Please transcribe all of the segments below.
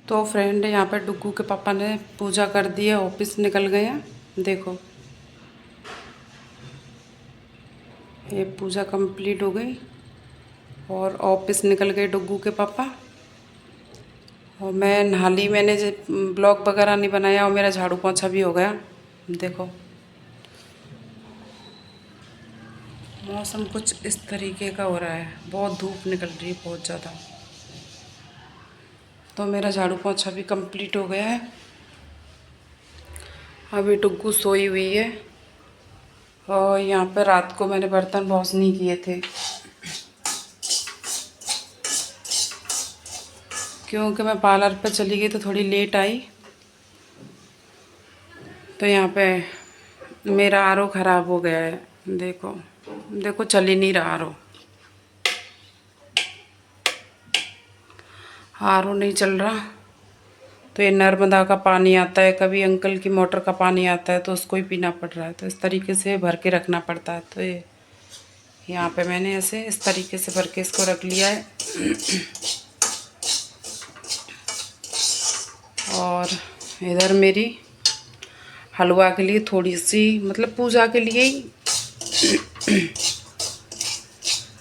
तो फ्रेंड यहाँ पे डुग्गू के पापा ने पूजा कर दी है, ऑफिस निकल गए हैं। देखो ये पूजा कंप्लीट हो गई और ऑफिस निकल गए डुग्गू के पापा। और मैं नहा ली, मैंने ब्लॉग वगैरह नहीं बनाया और मेरा झाड़ू पोंछा भी हो गया। देखो मौसम कुछ इस तरीके का हो रहा है, बहुत धूप निकल रही है बहुत ज़्यादा। तो मेरा झाड़ू पोंछा भी कंप्लीट हो गया है। अभी डुग्गू सोई हुई है और यहाँ पर रात को मैंने बर्तन वॉश नहीं किए थे क्योंकि मैं पार्लर पर चली गई तो थोड़ी लेट आई। तो यहाँ पे मेरा आरओ ख़राब हो गया है। देखो देखो चल ही नहीं रहा आरओ नहीं चल रहा। तो ये नर्मदा का पानी आता है, कभी अंकल की मोटर का पानी आता है तो उसको ही पीना पड़ रहा है। तो इस तरीके से भर के रखना पड़ता है। तो ये यहाँ पे मैंने ऐसे इस तरीके से भर के इसको रख लिया है। और इधर मेरी हलवा के लिए थोड़ी सी, मतलब पूजा के लिए ही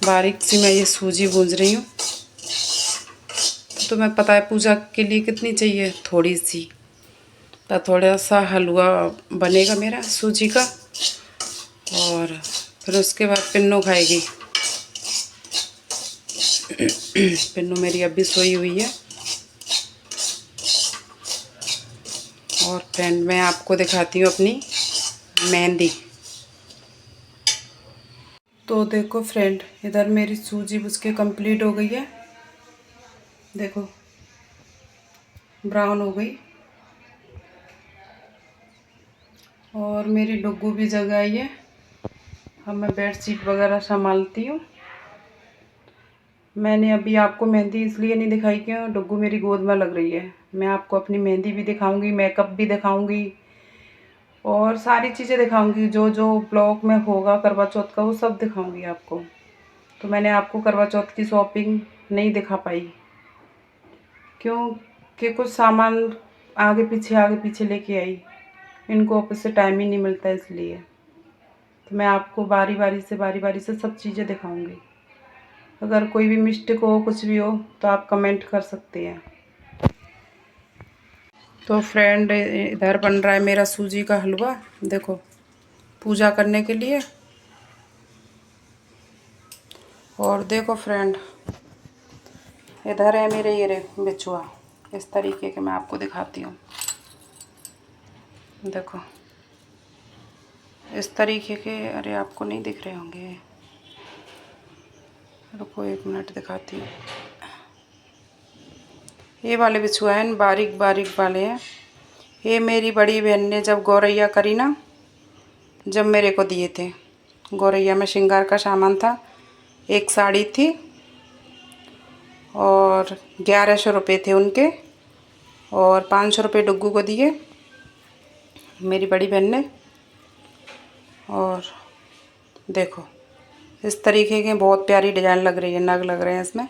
बारीक सी मैं ये सूजी भूंज रही हूँ। तो मैं पता है पूजा के लिए कितनी चाहिए, थोड़ी सी। तो थोड़ा सा हलवा बनेगा मेरा सूजी का और फिर उसके बाद पिन्नू खाएगी। पिन्नू मेरी अभी सोई हुई है। और फ्रेंड मैं आपको दिखाती हूँ अपनी मेहंदी। तो देखो फ्रेंड इधर मेरी सूजी भुज के कंप्लीट हो गई है। देखो ब्राउन हो गई और मेरी डुग्गू भी जग आई है। अब मैं बेडशीट वगैरह संभालती हूँ। मैंने अभी आपको मेहंदी इसलिए नहीं दिखाई क्यों, डुग्गू मेरी गोद में लग रही है। मैं आपको अपनी मेहंदी भी दिखाऊंगी, मेकअप भी दिखाऊंगी और सारी चीज़ें दिखाऊंगी। जो जो ब्लॉग में होगा करवा चौथ का वो सब दिखाऊंगी आपको। तो मैंने आपको करवा चौथ की शॉपिंग नहीं दिखा पाई क्योंकि कुछ सामान आगे पीछे लेके आई। इनको ऑफिस से टाइम ही नहीं मिलता इसलिए। तो मैं आपको बारी बारी से सब चीज़ें दिखाऊंगी। अगर कोई भी मिस्टेक हो, कुछ भी हो तो आप कमेंट कर सकते हैं। तो फ्रेंड इधर बन रहा है मेरा सूजी का हलवा। देखो पूजा करने के लिए। और देखो फ्रेंड इधर है मेरे ये बिछुआ, इस तरीके के मैं आपको दिखाती हूँ। देखो इस तरीके के, अरे आपको नहीं दिख रहे होंगे, रुको एक मिनट दिखाती हूँ। ये वाले बिछुआ हैं, बारीक बारीक वाले हैं। ये मेरी बड़ी बहन ने जब गौरैया करी ना, जब मेरे को दिए थे। गौरैया में श्रृंगार का सामान था, एक साड़ी थी और 1100 रुपये थे उनके और 500 रुपये डुग्गू को दिए मेरी बड़ी बहन ने। और देखो इस तरीके के बहुत प्यारी डिज़ाइन लग रही है, नग लग रहे हैं इसमें,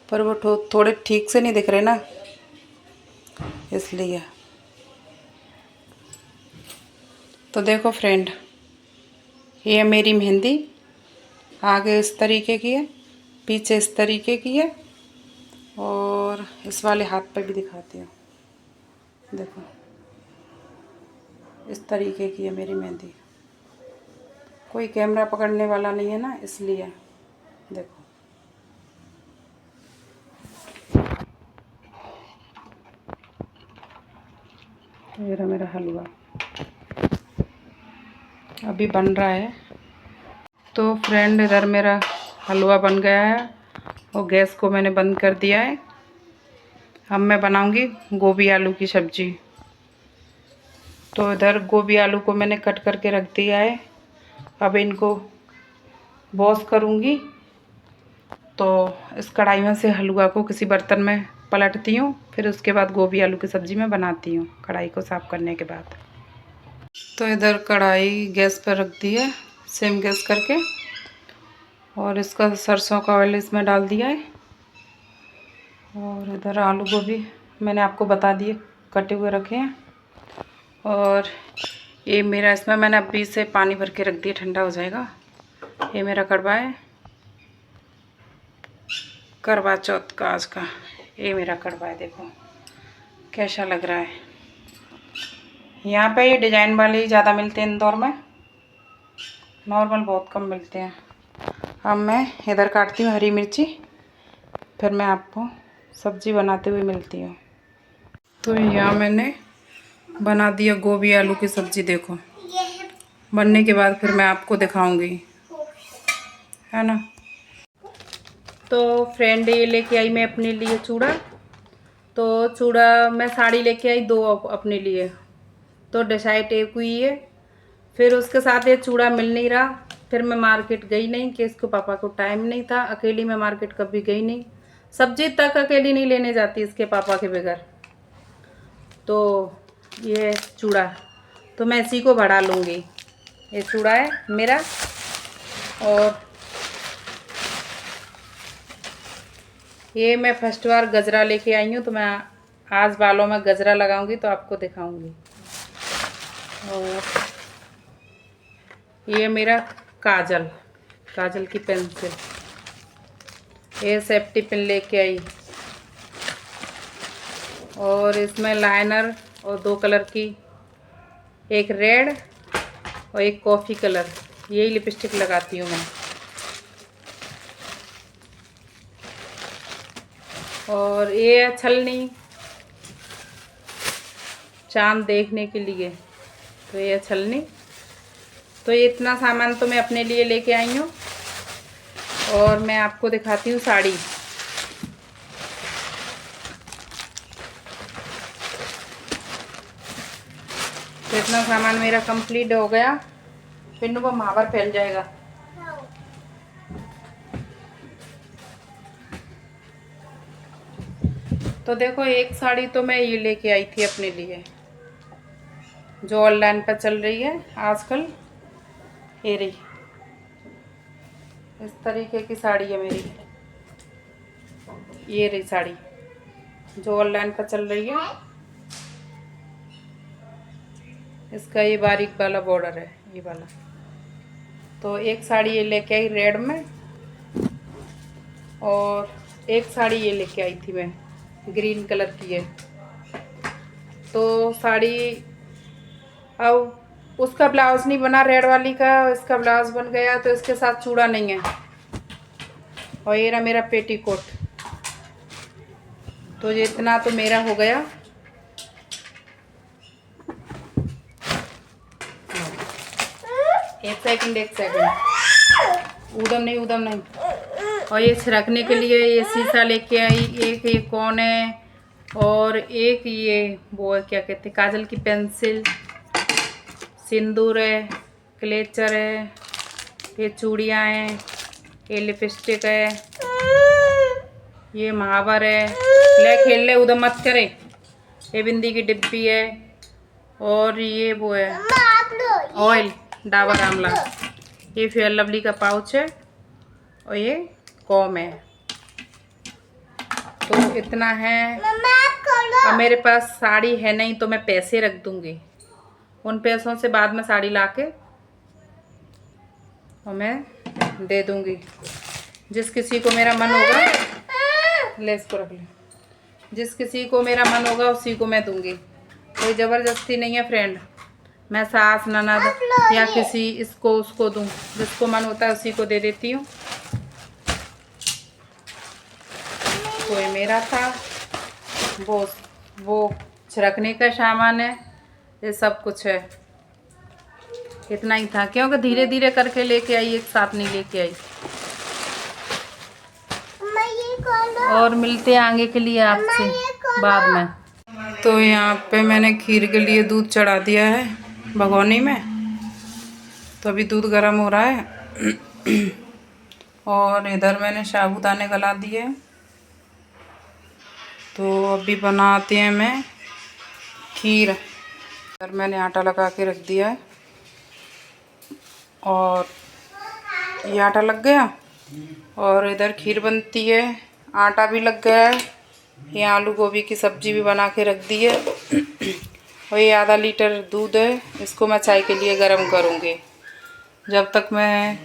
पर वो थोड़े ठीक से नहीं दिख रहे ना, इसलिए। तो देखो फ्रेंड ये मेरी मेहंदी आगे इस तरीके की है, पीछे इस तरीके की है और इस वाले हाथ पे भी दिखाती हूँ। देखो इस तरीके की है मेरी मेहंदी। कोई कैमरा पकड़ने वाला नहीं है ना, इसलिए। देखो ये रहा मेरा हलवा, अभी बन रहा है। तो फ्रेंड इधर मेरा हलवा बन गया है और गैस को मैंने बंद कर दिया है। अब मैं बनाऊंगी गोभी आलू की सब्जी। तो इधर गोभी आलू को मैंने कट करके रख दिया है। अब इनको वॉश करूंगी। तो इस कढ़ाई में से हलवा को किसी बर्तन में पलटती हूँ, फिर उसके बाद गोभी आलू की सब्ज़ी में बनाती हूँ कढ़ाई को साफ़ करने के बाद। तो इधर कढ़ाई गैस पर रख दी है सेम गैस करके और इसका सरसों का ऑयल इसमें डाल दिया है। और इधर आलू गोभी मैंने आपको बता दिए, कटे हुए रखे हैं। और ये मेरा, इसमें मैंने अभी से पानी भर के रख दिया, ठंडा हो जाएगा। ये मेरा कड़वा है, करवा चौथ का आज का। ये मेरा कड़वा है, देखो कैसा लग रहा है। यहाँ पे ये डिज़ाइन वाले ही ज़्यादा मिलते हैं इंदौर में, नॉर्मल बहुत कम मिलते हैं। अब मैं इधर काटती हूँ हरी मिर्ची, फिर मैं आपको सब्ज़ी बनाते हुए मिलती हूँ। तो यहाँ मैंने बना दिया गोभी आलू की सब्ज़ी, देखो बनने के बाद फिर मैं आपको दिखाऊंगी, है ना। तो फ्रेंड ये लेके आई मैं अपने लिए चूड़ा। तो चूड़ा मैं साड़ी लेके आई 2 अपने लिए, तो डिसाइड एक हुई है। फिर उसके साथ ये चूड़ा मिल नहीं रहा, फिर मैं मार्केट गई नहीं कि इसको पापा को टाइम नहीं था। अकेली मैं मार्केट कभी गई नहीं, सब्जी तक अकेली नहीं लेने जाती इसके पापा के बगैर। तो ये चूड़ा तो मैं इसी को बढ़ा लूँगी। ये चूड़ा है मेरा। और ये मैं फर्स्ट बार गजरा लेके आई हूँ, तो मैं आज बालों में गजरा लगाऊंगी तो आपको दिखाऊंगी। और ये मेरा काजल, काजल की पेंसिल, ये सेफ्टी पिन लेके आई। और इसमें लाइनर और 2 कलर की, एक रेड और एक कॉफ़ी कलर, यही लिपस्टिक लगाती हूँ मैं। और ये छलनी, चांद देखने के लिए, तो ये छलनी। तो ये इतना सामान तो मैं अपने लिए लेके आई हूँ। और मैं आपको दिखाती हूँ साड़ी। तो इतना सामान मेरा कंप्लीट हो गया, फिर वो महावर फैल जाएगा। तो देखो एक साड़ी तो मैं ये लेके आई थी अपने लिए, जो ऑनलाइन पर चल रही है आजकल। ये रही, इस तरीके की साड़ी है मेरी। ये रही साड़ी जो ऑनलाइन पर चल रही है, इसका ये बारीक वाला बॉर्डर है, ये वाला। तो एक साड़ी ये लेके आई रेड में, और एक साड़ी ये लेके आई थी मैं ग्रीन कलर की है। तो साड़ी, अब उसका ब्लाउज नहीं बना रेड वाली का, इसका ब्लाउज बन गया, तो इसके साथ चूड़ा नहीं है। और ये रहा मेरा पेटीकोट। तो ये इतना तो मेरा हो गया। एक सेकंड, ऊधम नहीं। और ये छिड़कने के लिए ये शीशा लेके आई, एक ये कौन है, और एक ये वो क्या कहते हैं, काजल की पेंसिल, सिंदूर है, क्लेचर है, ये चूड़ियाँ हैं, ये लिपस्टिक है, ये महावर है। ले खेल ले, उधर मत करे। ये बिंदी की डिब्बी है, और ये वो है ऑयल डाबर आंवला, ये फेयर लवली का पाउच है, और ये कॉम है। तो इतना है। और मेरे पास साड़ी है नहीं, तो मैं पैसे रख दूंगी, उन पैसों से बाद में साड़ी लाके और मैं दे दूंगी। जिस किसी को मेरा मन होगा, ले इसको रख ले, जिस किसी को मेरा मन होगा उसी को मैं दूंगी। कोई ज़बरदस्ती नहीं है फ्रेंड, मैं सास ननद या किसी इसको उसको दूं, जिसको मन होता है उसी को दे देती हूँ। तो ये मेरा था, वो छिड़कने का सामान है, ये सब कुछ है। इतना ही था, क्योंकि धीरे धीरे करके लेके आई, एक साथ नहीं लेके आई। और मिलते हैं आगे के लिए आपसे बाद में। तो यहाँ पे मैंने खीर के लिए दूध चढ़ा दिया है भगोनी में। तो अभी दूध गर्म हो रहा है। और इधर मैंने साबूदाने गला दिए। तो अभी बनाते हैं मैं खीर। इधर मैंने आटा लगा के रख दिया है, और ये आटा लग गया, और इधर खीर बनती है, आटा भी लग गया है, ये आलू गोभी की सब्जी भी बना के रख दी है। और ये आधा लीटर दूध है, इसको मैं चाय के लिए गर्म करूँगी। जब तक मैं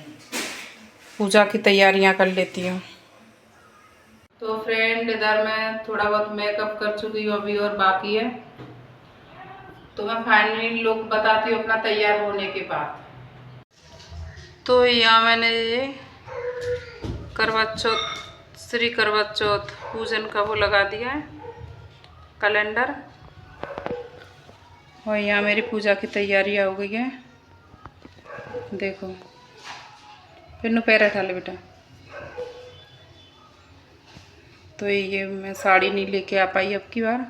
पूजा की तैयारियां कर लेती हूँ। तो फ्रेंड, इधर मैं थोड़ा बहुत मेकअप कर चुकी हूँ, अभी और बाकी है। तो मैं फाइनली लुक बताती हूँ अपना तैयार होने के बाद। तो यहाँ मैंने ये करवा चौथ, श्री करवा चौथ पूजन का वो लगा दिया है, कैलेंडर। और यहाँ मेरी पूजा की तैयारियाँ हो गई है, देखो। फिर पैर उठा ले बेटा। तो ये मैं साड़ी नहीं लेके आ पाई अब की बार,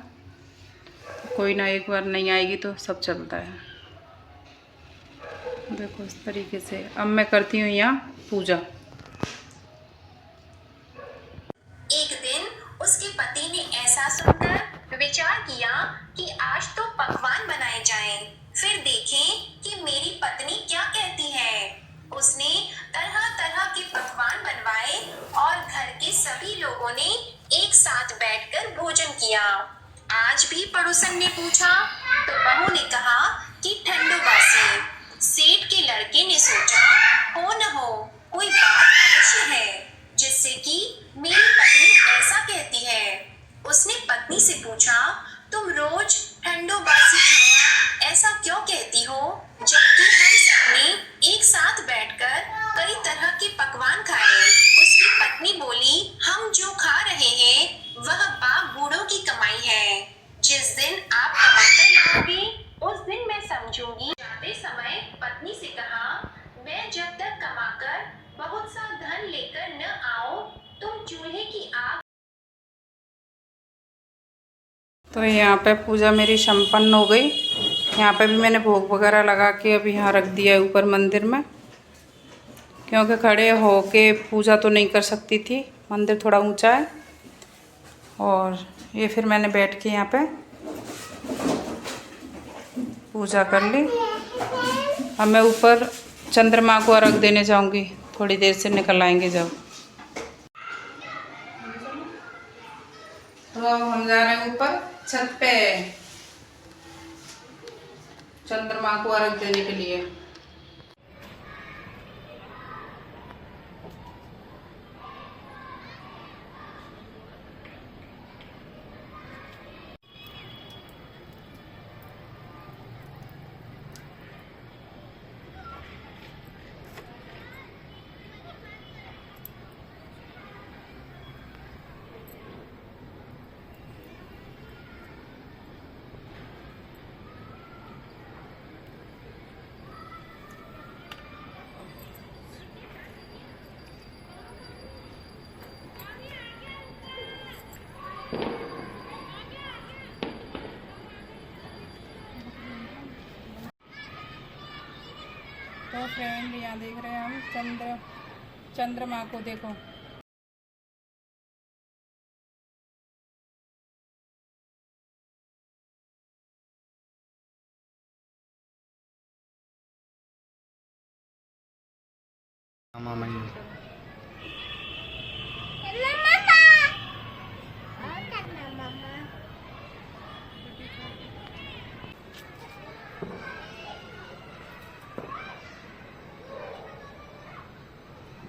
कोई ना, एक बार नहीं आएगी तो सब चलता है। देखो इस तरीके से अब मैं करती हूँ यहाँ पूजा। एक दिन उसके पति ने ऐसा सुनकर विचार किया कि आज तो पकवान बनाए जाएं, फिर देखें कि मेरी पत्नी क्या कहती है। उसने तरह तरह के पकवान बनवाए और घर के सभी लोगों ने एक साथ बैठकर भोजन किया। आज भी पड़ोसन ने पूछा तो बहू ने कहा कि ठंडो बासी। सेठ के लड़के ने सोचा, हो न हो कोई बात अवश्य है जिससे कि मेरी पत्नी ऐसा कहती है। उसने पत्नी से पूछा, तुम रोज ठंडो बासी खाया ऐसा क्यों कहती हो, जबकि हम सबने एक साथ बैठकर कई तरह के पकवान खाए। उसकी पत्नी बोली, हम जो खा रहे हैं वह बाप बूढ़ों की कमाई है। जिस दिन आप कमाकर लाओगे उस दिन मैं समझूंगी। जाते समय पत्नी से कहा, मैं जब तक कमाकर बहुत सा धन लेकर न आओ तुम चूल्हे की आग। तो यहाँ पे पूजा मेरी संपन्न हो गई। यहाँ पे भी मैंने भोग वगैरह लगा के अभी यहाँ रख दिया है ऊपर मंदिर में, क्योंकि खड़े होके पूजा तो नहीं कर सकती थी, मंदिर थोड़ा ऊंचा है। और ये फिर मैंने बैठ के यहाँ पे पूजा कर ली। अब मैं ऊपर चंद्रमा को अर्घ देने जाऊंगी, थोड़ी देर से निकल आएंगे जब। तो अब हम जा रहे हैं ऊपर छत पे चंद्रमा को अर्घ देने के लिए। तो फ्रेंड, यहाँ देख रहे हैं हम चंद्रमा को, देखो। मामा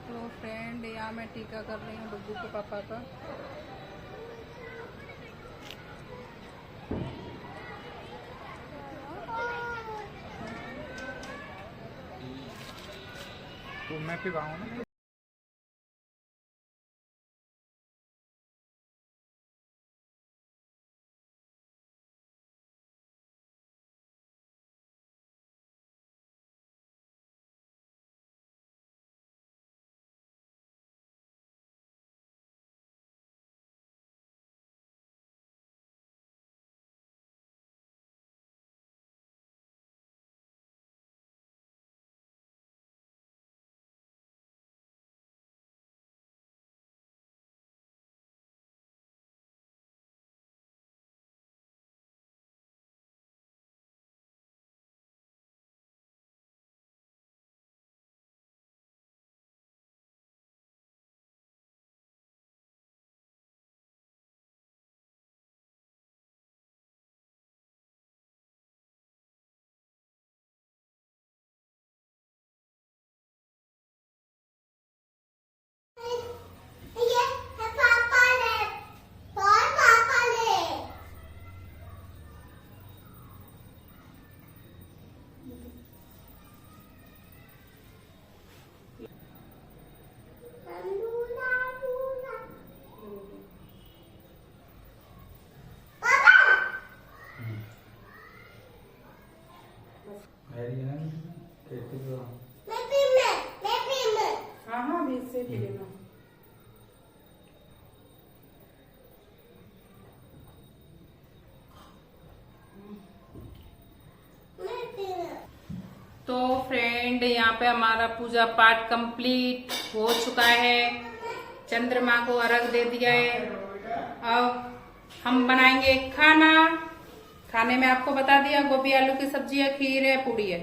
तो फ्रेंड, यहाँ मैं टीका कर रही हूँ डुग्गू के पापा का। तो मैं फिर आऊँ। हाँ हाँ अभी इससे पी लेना। तो फ्रेंड यहाँ पे हमारा पूजा पाठ कंप्लीट हो चुका है। चंद्रमा को अर्घ दे दिया है। अब हम बनाएंगे खाना। खाने में आपको बता दिया गोभी आलू की सब्जी है, खीर है, पूड़ी है।